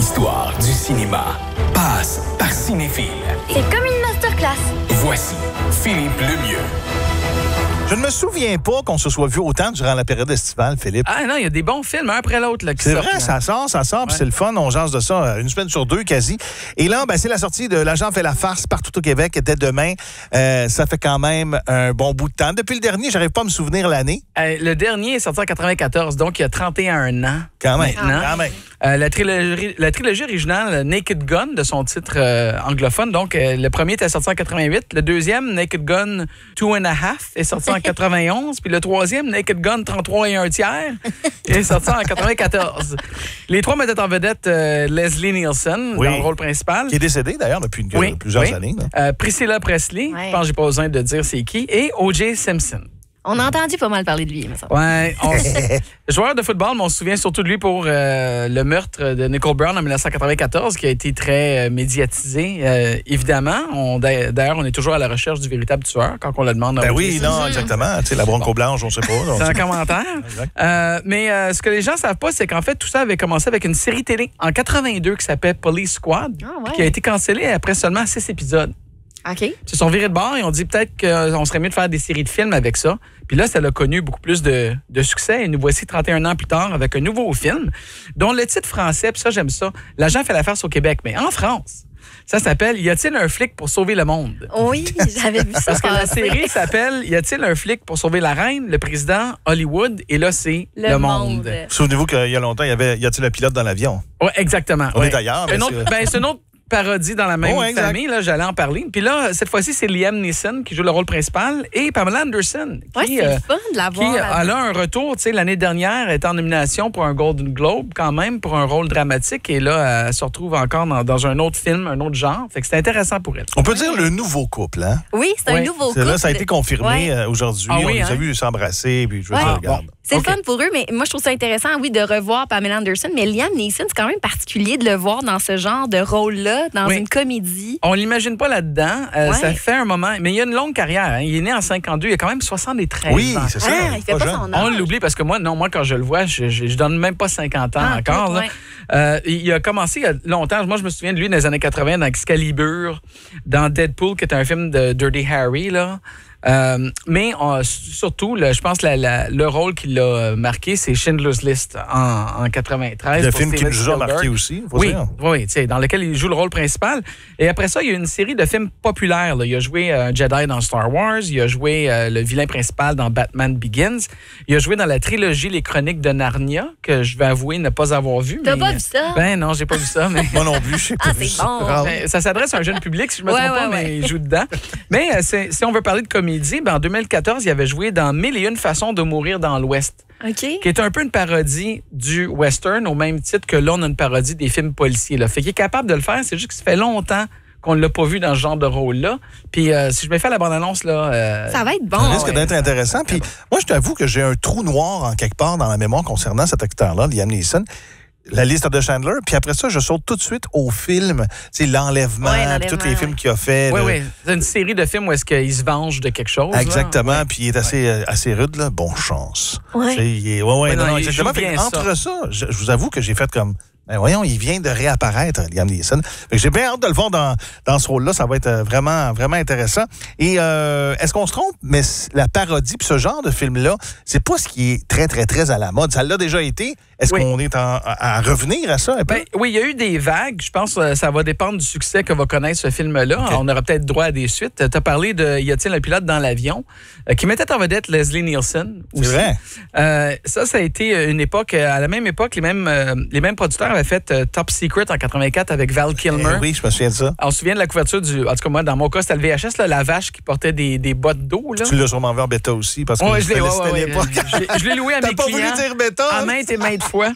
L'histoire du cinéma passe par Cinéphile. C'est comme une masterclass. Voici Philippe Lemieux. Je ne me souviens pas qu'on se soit vu autant durant la période estivale, Philippe. Ah non, il y a des bons films, un après l'autre. Là, qui C'est sortent, vrai, là. ça sort, puis c'est le fun. On jase de ça une semaine sur deux, quasi. Et là, c'est la sortie de L'Agent fait la farce partout au Québec dès demain. Ça fait quand même un bon bout de temps. Depuis le dernier, j'arrive pas à me souvenir l'année. Le dernier est sorti en 94, donc il y a 31 ans. Quand même, Maintenant. quand même. La trilogie originale, Naked Gun, de son titre anglophone. Donc, le premier était sorti en 88. Le deuxième, Naked Gun 2.5, est sorti en 91. Puis le troisième, Naked Gun 33 et un tiers, est sorti en 94. Les trois mettaient en vedette Leslie Nielsen Oui. dans le rôle principal. Qui est décédé, d'ailleurs, depuis plusieurs années. là. Priscilla Presley, je pense que j'ai pas besoin de dire c'est qui, et O.J. Simpson. On a entendu pas mal parler de lui, mais ça. Ouais, joueur de football, mais on se souvient surtout de lui pour le meurtre de Nicole Brown en 1994, qui a été très médiatisé, évidemment. D'ailleurs, on est toujours à la recherche du véritable tueur quand on le demande. Oui, non, exactement. Tu sais, la bronco blanche, on sait pas. C'est un commentaire. Mais ce que les gens savent pas, c'est qu'en fait, tout ça avait commencé avec une série télé en 82 qui s'appelle Police Squad, qui a été cancellée après seulement 6 épisodes. OK. Ils se sont virés de bord et ont dit peut-être qu'on serait mieux de faire des séries de films avec ça. Puis là, ça a connu beaucoup plus de succès. Et nous voici 31 ans plus tard avec un nouveau film dont le titre français, puis ça, j'aime ça, L'Agent fait la farce au Québec. Mais en France, ça s'appelle Y a-t-il un flic pour sauver le monde? Oui, j'avais vu ça. Parce que la série s'appelle Y a-t-il un flic pour sauver la reine, le président, Hollywood, et là, c'est le monde. Souvenez-vous qu'il y a longtemps, il y a-t-il un pilote dans l'avion? Oui, exactement. On est ailleurs. C'est une autre parodie dans la même famille, là, j'allais en parler. Puis là, cette fois-ci, c'est Liam Neeson qui joue le rôle principal et Pamela Anderson qui, c'est le fun de la voir. Elle a un retour. Tu sais, l'année dernière, elle était en nomination pour un Golden Globe quand même, pour un rôle dramatique. Et là, elle se retrouve encore dans un autre film, un autre genre. Fait que c'est intéressant pour elle. On peut dire le nouveau couple, hein? Oui, c'est un nouveau couple. Là, ça a été confirmé aujourd'hui. On les a vus s'embrasser, puis je veux dire, regarde. C'est le fun pour eux, mais moi, je trouve ça intéressant, oui, de revoir Pamela Anderson. Mais Liam Neeson, c'est quand même particulier de le voir dans ce genre de rôle-là, dans une comédie. On l'imagine pas là-dedans. Ça fait un moment. Mais il a une longue carrière. Hein. Il est né en 52. Il a quand même 73 ans. Oui, c'est ça. Il fait pas son âge. On l'oublie parce que moi, quand je le vois, je donne même pas 50 ans encore. Là. Il a commencé il y a longtemps. Moi, je me souviens de lui dans les années 80, dans Excalibur, dans Deadpool, qui est un film de Dirty Harry, là. Mais surtout, je pense le rôle qui l'a marqué, c'est Schindler's List en 93. Le film qui nous a marqué aussi, faut dire. Oui, dans lequel il joue le rôle principal. Et après ça, il y a une série de films populaires. Là. Il a joué un Jedi dans Star Wars. Il a joué le vilain principal dans Batman Begins. Il a joué dans la trilogie Les Chroniques de Narnia, que je vais avouer ne pas avoir vu. T'as pas vu ça? Ben non, j'ai pas vu ça. Mais... Moi non plus, je sais pas vu ça. Bon. Ça s'adresse à un jeune public, si je me trompe pas, mais il joue dedans. Mais si on veut parler de comédie, en 2014, il avait joué dans 1001 façons de mourir dans l'Ouest. OK. Qui est un peu une parodie du western, au même titre que là, on a une parodie des films policiers. Là. Fait qu'il est capable de le faire, c'est juste que ça fait longtemps qu'on ne l'a pas vu dans ce genre de rôle-là. Puis si je me fais la bande-annonce, là... ça va être bon. Ça risque d'être intéressant. Puis moi, je t'avoue que j'ai un trou noir en quelque part dans la mémoire concernant cet acteur-là, Liam Neeson. La liste de Chandler, puis après ça, je saute tout de suite au film, tu sais, l'enlèvement, puis tous les films qu'il a fait. Oui. C'est une série de films où est-ce qu'il se venge de quelque chose. Exactement, puis il est assez rude, là. Bonne chance. Ouais. Non, exactement. Entre ça, je vous avoue que j'ai fait comme... Ben voyons, il vient de réapparaître, Liam Neeson. J'ai bien hâte de le voir dans ce rôle-là. Ça va être vraiment, vraiment intéressant. Et est-ce qu'on se trompe? Mais la parodie, puis ce genre de film-là, c'est pas ce qui est très, très, très à la mode. Ça l'a déjà été. Est-ce qu'on est à revenir à ça un peu? Oui, il y a eu des vagues. Je pense que ça va dépendre du succès que va connaître ce film-là. Okay. On aura peut-être droit à des suites. Tu as parlé de Y a-t-il un pilote dans l'avion? Qui mettait en vedette Leslie Nielsen aussi. C'est vrai. Ça a été une époque, à la même époque, les mêmes producteurs avaient fait Top Secret en 84 avec Val Kilmer. Oui, je me souviens de ça. On se souvient de la couverture en tout cas, moi, dans mon cas, c'était le VHS, là, la vache qui portait des bottes d'eau. Là. Tu l'as sûrement vu en bêta aussi, parce que je l'ai loué à mes clients. T'as pas voulu dire bêta? À maintes et maintes fois.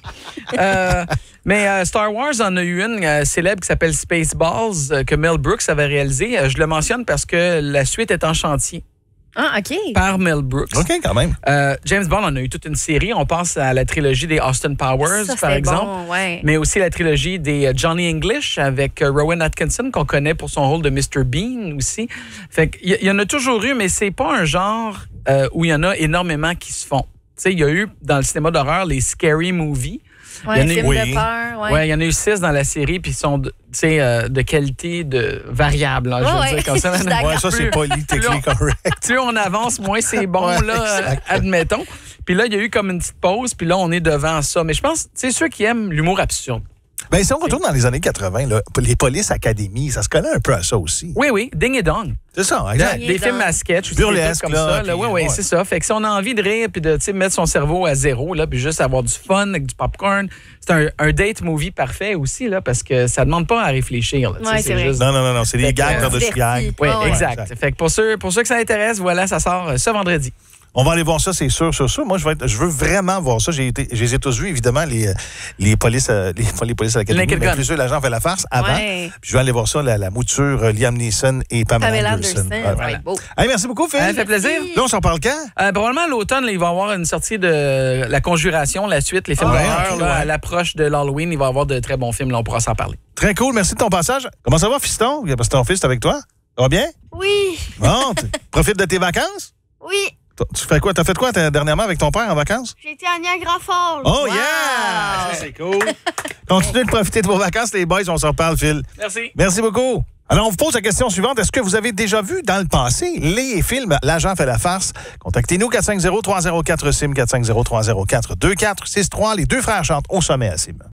Mais Star Wars en a eu une célèbre qui s'appelle Spaceballs, que Mel Brooks avait réalisée. Je le mentionne parce que la suite est en chantier. Ah, OK. Par Mel Brooks. OK, quand même. James Bond en a eu toute une série. On pense à la trilogie des Austin Powers, par exemple. Bon, ouais. Mais aussi la trilogie des Johnny English avec Rowan Atkinson, qu'on connaît pour son rôle de Mr. Bean aussi. Fait qu'il y en a toujours eu, mais c'est pas un genre où il y en a énormément qui se font. il y a eu, dans le cinéma d'horreur, les Scary Movies. Oui, il film de peur. Ouais, il y en a eu 6 dans la série, puis ils sont de qualité variable. Là, je veux dire, comme ça, ça, c'est politiquement correct. Plus on avance, moins c'est bon, là, admettons. Puis là, il y a eu comme une petite pause, puis là, on est devant ça. Mais je pense, ceux qui aiment l'humour absurde. Bien, si on retourne dans les années 80, là, les Police Academy, ça se connaît un peu à ça aussi. Oui, Ding et Dong. C'est ça, exact. Des films à sketch aussi, burlesque, comme ça. Oui, c'est ça. Fait que si on a envie de rire puis de mettre son cerveau à zéro, là, puis juste avoir du fun avec du popcorn, c'est un date movie parfait aussi, là, parce que ça demande pas à réfléchir. Oui, c'est vrai. Juste... Non, c'est des gags par-dessus gags. Oui, exact. Fait que pour ceux que ça intéresse, voilà, ça sort ce vendredi. On va aller voir ça, c'est sûr. Moi, je veux vraiment voir ça. Je les ai tous vus, évidemment, les polices à l'Académie, mais plus l'agent fait la farce avant. Ouais. Puis je vais aller voir ça, la mouture Liam Neeson et Pamela Anderson. Voilà. Hey, merci beaucoup, Phil. Ça fait plaisir. Là, on s'en parle quand? Probablement à l'automne, il va y avoir une sortie de La Conjuration, la suite, les films d'horreur. À l'approche de l'Halloween, il va y avoir de très bons films. Là, on pourra s'en parler. Très cool. Merci de ton passage. Comment ça va, fiston? Parce que ton fils est avec toi. Ça va bien? Oui. Bon, profites de tes vacances? Oui. Tu fais quoi? T'as fait quoi dernièrement avec ton père en vacances? J'étais à Niagara Falls. Oh, yeah! Ça, c'est cool. Continuez de profiter de vos vacances, les boys. On s'en reparle, Phil. Merci. Merci beaucoup. Alors, on vous pose la question suivante. Est-ce que vous avez déjà vu dans le passé les films L'agent fait la farce? Contactez-nous 450-304-SIM, 450-304-2463. Les deux frères chantent au sommet à SIM.